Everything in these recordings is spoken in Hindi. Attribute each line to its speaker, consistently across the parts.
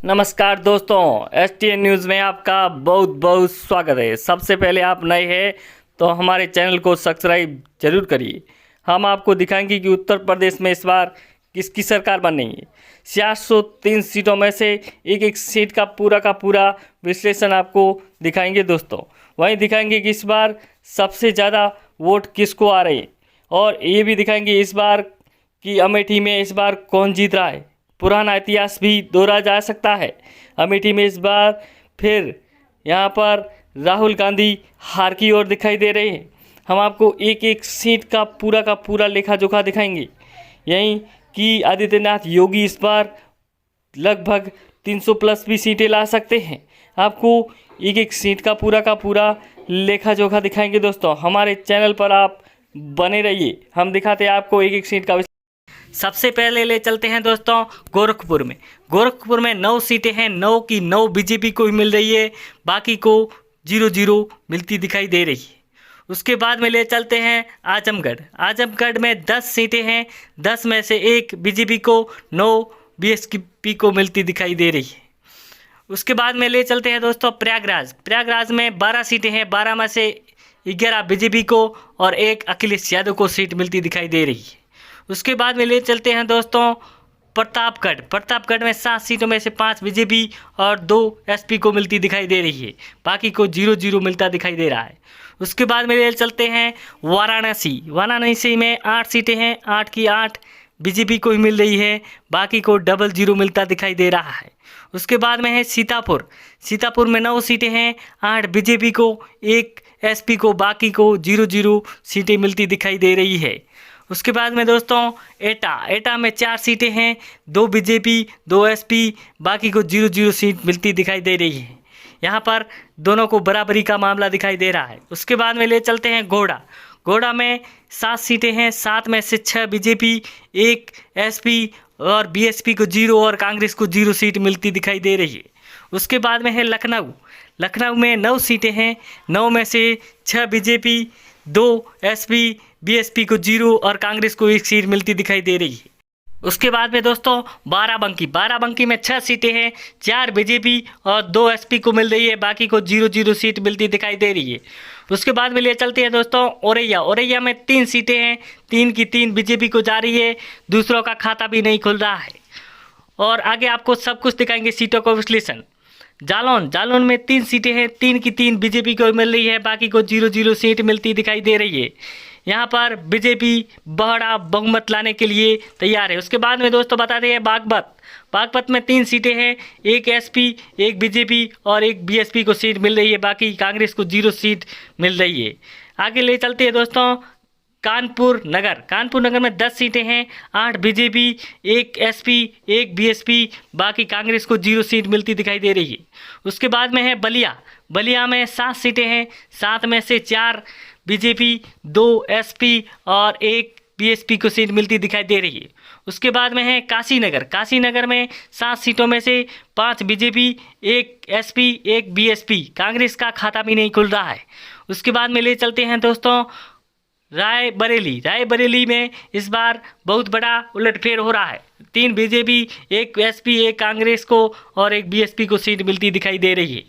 Speaker 1: नमस्कार दोस्तों, STN न्यूज़ में आपका बहुत बहुत स्वागत है। सबसे पहले आप नए हैं तो हमारे चैनल को सब्सक्राइब जरूर करिए। हम आपको दिखाएंगे कि उत्तर प्रदेश में इस बार किसकी सरकार बनेगी है। 403 सीटों में से एक एक सीट का पूरा विश्लेषण आपको दिखाएंगे दोस्तों। वहीं दिखाएंगे कि इस बार सबसे ज़्यादा वोट किसको आ रहे हैं और ये भी दिखाएंगे इस बार कि अमेठी में इस बार कौन जीत रहा है। पुराना इतिहास भी दोहराया जा सकता है। अमेठी में इस बार फिर यहाँ पर राहुल गांधी हार की ओर दिखाई दे रहे हैं। हम आपको एक एक सीट का पूरा लेखा जोखा दिखाएंगे। यहीं कि आदित्यनाथ योगी इस बार लगभग 300 प्लस भी सीटें ला सकते हैं। आपको एक एक सीट का पूरा लेखा जोखा दिखाएंगे दोस्तों। हमारे चैनल पर आप बने रहिए, हम दिखाते हैं आपको एक एक सीट का। सबसे पहले ले चलते हैं दोस्तों गोरखपुर में 9 सीटें हैं। 9 की 9 बीजेपी को ही मिल रही है, बाकी को 0-0 मिलती दिखाई दे रही है। उसके बाद में ले चलते हैं आजमगढ़ में 10 सीटें हैं। 10 में से 1 बीजेपी को, 9 बीएसपी को मिलती दिखाई दे रही है। उसके बाद में ले चलते हैं दोस्तों प्रयागराज में 12 सीटें हैं। 12 में से 11 बीजेपी को और 1 अखिलेश यादव को सीट मिलती दिखाई दे रही है। उसके बाद में ले चलते हैं दोस्तों प्रतापगढ़ में 7 सीटों में से 5 बीजेपी और 2 एसपी को मिलती दिखाई दे रही है, बाकी को 0-0 मिलता दिखाई दे रहा है। उसके बाद में ले चलते हैं वाराणसी में 8 सीटें हैं। 8 की 8 बीजेपी को ही मिल रही है, बाकी को 0-0 मिलता दिखाई दे रहा है। उसके बाद में है सीतापुर में 9 सीटें हैं। 8 बीजेपी को, 1 एसपी को, बाकी को 0-0 सीटें मिलती दिखाई दे रही है। उसके बाद में दोस्तों एटा में 4 सीटें हैं। 2 बीजेपी, 2 एसपी, बाकी को 0-0 सीट मिलती दिखाई दे रही है। यहाँ पर दोनों को बराबरी का मामला दिखाई दे रहा है। उसके बाद में ले चलते हैं घोड़ा में 7 सीटें हैं। 7 में से 6 बीजेपी, 1 एसपी और बीएसपी को 0 और कांग्रेस को 0 सीट मिलती दिखाई दे रही है। उसके बाद में है लखनऊ में 9 सीटें हैं। 9 में से 6 बीजेपी, 2 एसपी, बीएसपी को 0 और कांग्रेस को 1 सीट मिलती दिखाई दे रही है। उसके बाद में दोस्तों बाराबंकी में 6 सीटें हैं। 4 बीजेपी और 2 एसपी को मिल रही है, बाकी को 0-0 सीट मिलती दिखाई दे रही है। उसके बाद में ले चलते हैं दोस्तों औरैया में 3 सीटें हैं। 3 की 3 बीजेपी को जा रही है, दूसरों का खाता भी नहीं खुल रहा है। और आगे आपको सब कुछ दिखाएंगे सीटों का विश्लेषण। जालौन में 3 सीटें हैं। 3 की 3 बीजेपी को मिल रही है, बाकी को 0-0 सीट मिलती दिखाई दे रही है। यहाँ पर बीजेपी बड़ा बहुमत लाने के लिए तैयार है। उसके बाद में दोस्तों बता दें बागपत में 3 सीटें हैं। 1 एसपी, 1 बीजेपी और 1 बीएसपी को सीट मिल रही है, बाकी कांग्रेस को 0 सीट मिल रही है। आगे ले चलते हैं दोस्तों कानपुर नगर में 10 सीटें हैं। 8 बीजेपी, 1 एसपी, 1 बीएसपी, बाकी कांग्रेस को 0 सीट मिलती दिखाई दे रही है। उसके बाद में है बलिया में 7 सीटें हैं। 7 में से 4 बीजेपी, 2 एसपी और 1 बीएसपी को सीट मिलती दिखाई दे रही है। उसके बाद में है काशीनगर में 7 सीटों में से 5 बीजेपी, 1 एसपी, 1 बीएसपी, कांग्रेस का खाता भी नहीं खुल रहा है। उसके बाद में ले चलते हैं दोस्तों रायबरेली में इस बार बहुत बड़ा उलटफेर हो रहा है। 3 बीजेपी, 1 एसपी, 1 कांग्रेस को और 1 बीएसपी को सीट मिलती दिखाई दे रही है।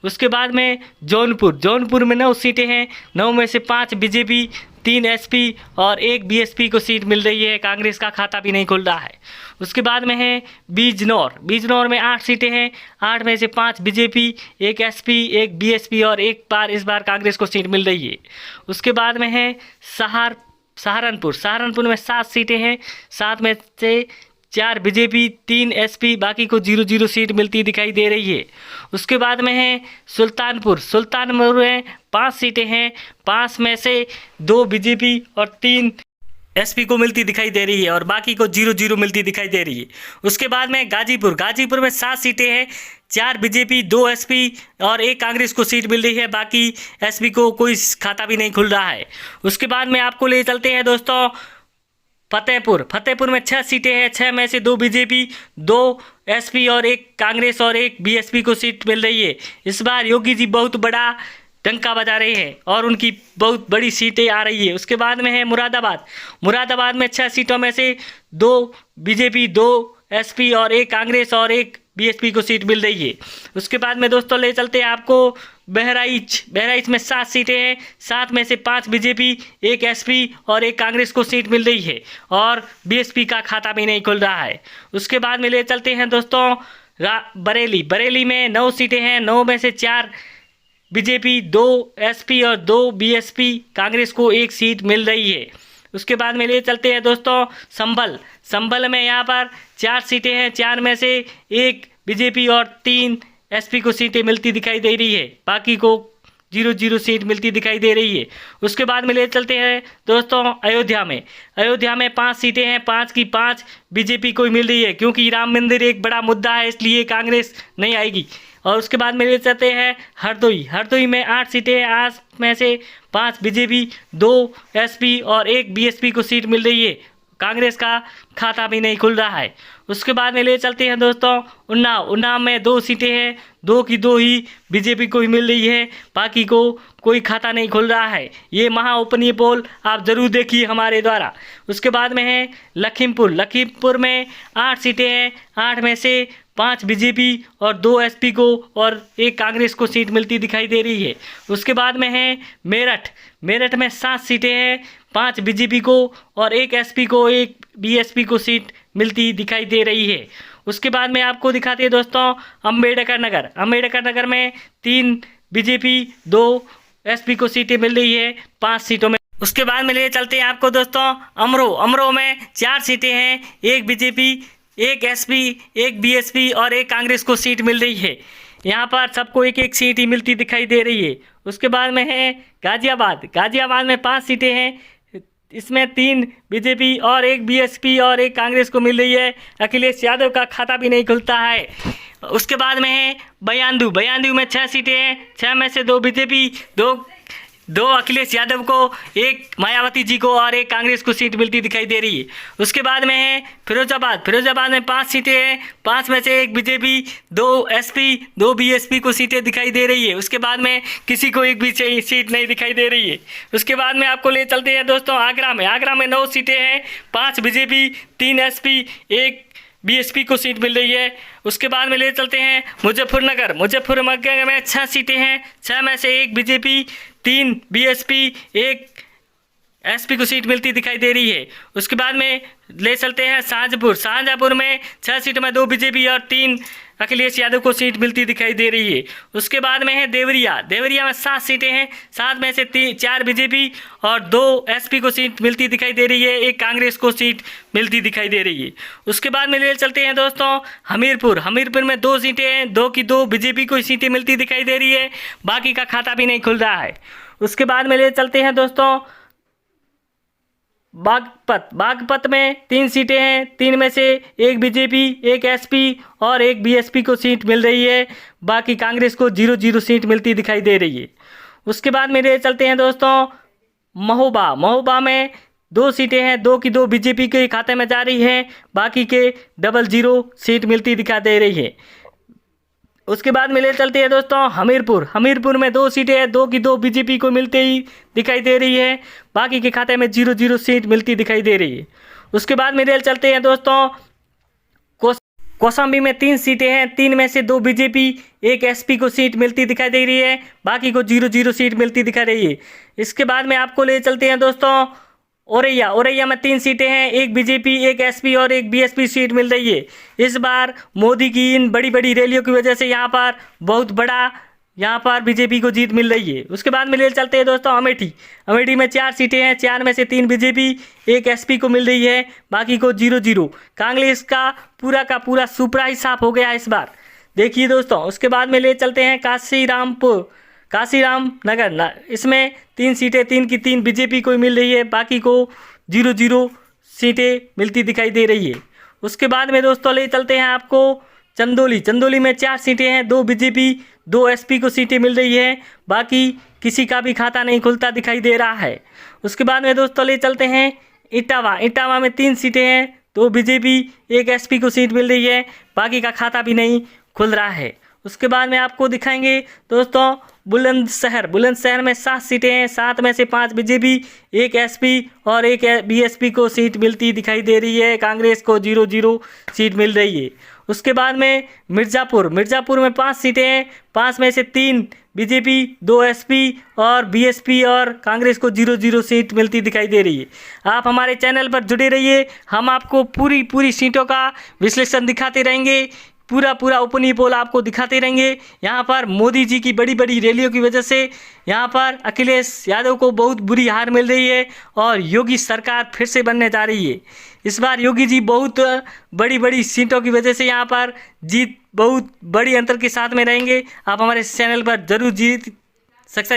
Speaker 1: उसके बाद में जौनपुर में 9 सीटें हैं। 9 में से 5 बीजेपी, 3 एसपी और 1 बीएसपी को सीट मिल रही है, कांग्रेस का खाता भी नहीं खुल रहा है। उसके बाद में है बिजनौर में 8 सीटें हैं। 8 में से 5 बीजेपी, 1 एसपी, 1 बीएसपी और इस बार कांग्रेस को सीट मिल रही है। उसके बाद में है सहारनपुर में 7 सीटें हैं। 7 में से 4 बीजेपी, 3 एसपी, बाकी को 0-0 सीट मिलती दिखाई दे रही है। उसके बाद में है सुल्तानपुर में 5 सीटें हैं। 5 में से 2 बीजेपी और 3 एसपी को मिलती दिखाई दे रही है और बाकी को 0-0 मिलती दिखाई दे रही है। उसके बाद में गाजीपुर में 7 सीटें हैं। 4 बीजेपी, 2 एसपी और 1 कांग्रेस को सीट मिल रही है, बाकी एसपी को कोई खाता भी नहीं खुल रहा है। उसके बाद में आपको ले चलते हैं दोस्तों फतेहपुर में 6 सीटें हैं। 6 में से 2 बीजेपी, 2 एसपी और 1 कांग्रेस और 1 बीएसपी को सीट मिल रही है। इस बार योगी जी बहुत बड़ा डंका बजा रहे हैं और उनकी बहुत बड़ी सीटें आ रही है। उसके बाद में है मुरादाबाद में 6 सीटों में से 2 बीजेपी, 2 एसपी और 1 कांग्रेस और 1 बीएसपी को सीट मिल रही है। उसके बाद में दोस्तों ले चलते हैं आपको बहराइच में 7 सीटें हैं, 7 में से 5 बीजेपी, 1 एसपी और 1 कांग्रेस को सीट मिल रही है और बीएसपी का खाता भी नहीं खुल रहा है। उसके बाद में ले चलते हैं दोस्तों बरेली में 9 सीटें हैं, 9 में से 4 बीजेपी, 2 एसपी और 2 बीएसपी, कांग्रेस को 1 सीट मिल रही है। उसके बाद में ले चलते हैं दोस्तों संभल में यहाँ पर 4 सीटें हैं, 4 में से 1 बीजेपी और 3 एसपी को सीटें मिलती दिखाई दे रही है, बाकी को 0-0 सीट मिलती दिखाई दे रही है। उसके बाद में ले चलते हैं दोस्तों अयोध्या में 5 सीटें हैं, 5 की 5 बीजेपी को मिल रही है, क्योंकि राम मंदिर एक बड़ा मुद्दा है, इसलिए कांग्रेस नहीं आएगी। और उसके बाद में ले चलते हैं हरदोई में 8 सीटें हैं, 8 में से 5 बीजेपी, 2 एसपी और 1 बीएसपी को सीट मिल रही है, कांग्रेस का खाता भी नहीं खुल रहा है। उसके बाद में ले चलते हैं दोस्तों उन्नाव में 2 सीटें हैं, 2 की 2 ही बीजेपी को ही मिल रही है, बाकी को कोई खाता नहीं खुल रहा है। ये महा ओपन पोल आप ज़रूर देखिए हमारे द्वारा। उसके बाद में है लखीमपुर में 8 सीटें हैं, 8 में से 5 बीजेपी और 2 एसपी को और 1 कांग्रेस को सीट मिलती दिखाई दे रही है। उसके बाद में है मेरठ में 7 सीटें हैं, 5 बीजेपी को और 1 एसपी को 1 बीएसपी को सीट मिलती दिखाई दे रही है। उसके बाद में आपको दिखाते हैं दोस्तों अम्बेडकर नगर में 3 बीजेपी, 2 एसपी को सीटें मिल रही है 5 सीटों में। उसके बाद में ले चलते हैं आपको दोस्तों अमरो में 4 सीटें हैं, 1 बीजेपी, 1 एसपी, 1 बीएसपी और 1 कांग्रेस को सीट मिल रही है। यहाँ पर सबको 1-1 सीट ही मिलती दिखाई दे रही है। उसके बाद में है गाजियाबाद में 5 सीटें हैं, इसमें 3 बीजेपी और 1 बीएसपी और 1 कांग्रेस को मिल रही है, अखिलेश यादव का खाता भी नहीं खुलता है। उसके बाद में है बयानदू में 6 सीटें हैं, 6 में से 2 बीजेपी, 2 अखिलेश यादव को, 1 मायावती जी को और 1 कांग्रेस को सीट मिलती दिखाई दे रही है। उसके बाद में है फिरोजाबाद में 5 सीटें हैं, 5 में से 1 बीजेपी, 2 एसपी, 2 बीएसपी को सीटें दिखाई दे रही है। उसके बाद में किसी को एक भी सीट नहीं दिखाई दे रही है। उसके बाद में आपको ले चलते हैं दोस्तों आगरा में 9 सीटें हैं, 5 बीजेपी, 3 एसपी, 1 बीएसपी को सीट मिल रही है। उसके बाद में ले चलते हैं मुजफ्फरनगर में 6 सीटें हैं, 6 में से 1 बीजेपी, 3 बीएसपी, 1 एसपी को सीट मिलती दिखाई दे रही है। उसके बाद में ले चलते हैं शाहजहाँपुर में 6 सीटों में 2 बीजेपी और 3 अखिलेश यादव को सीट मिलती दिखाई दे रही है। उसके बाद में है देवरिया में 7 सीटें हैं, 7 में से 4 बीजेपी और 2 एसपी को सीट मिलती दिखाई दे रही है, 1 कांग्रेस को सीट मिलती दिखाई दे रही है। उसके बाद में ले चलते हैं दोस्तों हमीरपुर में 2 सीटें हैं, 2 की 2 बीजेपी को सीटें मिलती दिखाई दे रही है, बाकी का खाता भी नहीं खुल रहा है। उसके बाद में ले चलते हैं दोस्तों बागपत में 3 सीटें हैं, 3 में से 1 बीजेपी, 1 एसपी और 1 बीएसपी को सीट मिल रही है, बाकी कांग्रेस को 0-0 सीट मिलती दिखाई दे रही है। उसके बाद में ले चलते हैं दोस्तों महोबा में 2 सीटें हैं, 2 की 2 बीजेपी के खाते में जा रही है, बाकी के 0-0 सीट मिलती दिखाई दे रही है। उसके बाद में ले चलते हैं दोस्तों हमीरपुर में 2 सीटें हैं, 2 की 2 बीजेपी को मिलते ही दिखाई दे रही है, बाकी के खाते में 0-0 सीट मिलती दिखाई दे रही है। उसके बाद में ले चलते हैं दोस्तों कौशाम्बी में 3 सीटें हैं, 3 में से 2 बीजेपी, 1 एसपी को सीट मिलती दिखाई दे रही है, बाकी को 0-0 सीट मिलती दिखाई रही है। इसके बाद में आपको ले चलते हैं दोस्तों औरैया में 3 सीटें हैं, 1 बीजेपी, 1 एसपी और 1 बीएसपी सीट मिल रही है। इस बार मोदी की इन बड़ी रैलियों की वजह से यहाँ पर बहुत बड़ा बीजेपी को जीत मिल रही है। उसके बाद में ले चलते हैं दोस्तों अमेठी में 4 सीटें हैं, 4 में से 3 बीजेपी, 1 एसपी को मिल रही है, बाकी को 0-0। कांग्रेस का पूरा सुपड़ा ही साफ हो गया इस बार, देखिए दोस्तों। उसके बाद में ले चलते हैं काशीराम नगर, इसमें 3 सीटें, 3 की 3 बीजेपी को मिल रही है, बाकी को 0-0 सीटें मिलती दिखाई दे रही है। उसके बाद में दोस्तों ले चलते हैं आपको चंदौली में 4 सीटें हैं, 2 बीजेपी, 2 एसपी को सीटें मिल रही है, बाकी किसी का भी खाता नहीं खुलता दिखाई दे रहा है। उसके बाद में दोस्तों ले चलते हैं इटावा में 3 सीटें हैं, 2 बीजेपी, 1 एसपी को सीट मिल रही है, बाकी का खाता भी नहीं खुल रहा है। उसके बाद में आपको दिखाएंगे दोस्तों बुलंदशहर में 7 सीटें हैं, 7 में से 5 बीजेपी, 1 एसपी और 1 बीएसपी को सीट मिलती दिखाई दे रही है, कांग्रेस को 0-0 सीट मिल रही है। उसके बाद में मिर्ज़ापुर में 5 सीटें हैं, 5 में से 3 बीजेपी, 2 एसपी और बीएसपी और कांग्रेस को 0-0 सीट मिलती दिखाई दे रही है। आप हमारे चैनल पर जुड़े रहिए, हम आपको पूरी सीटों का विश्लेषण दिखाते रहेंगे, पूरा ओपिनियन पोल आपको दिखाते रहेंगे। यहाँ पर मोदी जी की बड़ी रैलियों की वजह से यहाँ पर अखिलेश यादव को बहुत बुरी हार मिल रही है और योगी सरकार फिर से बनने जा रही है। इस बार योगी जी बहुत बड़ी सीटों की वजह से यहाँ पर जीत बहुत बड़ी अंतर के साथ में रहेंगे। आप हमारे चैनल पर जरूर जीत सब्सक्राइब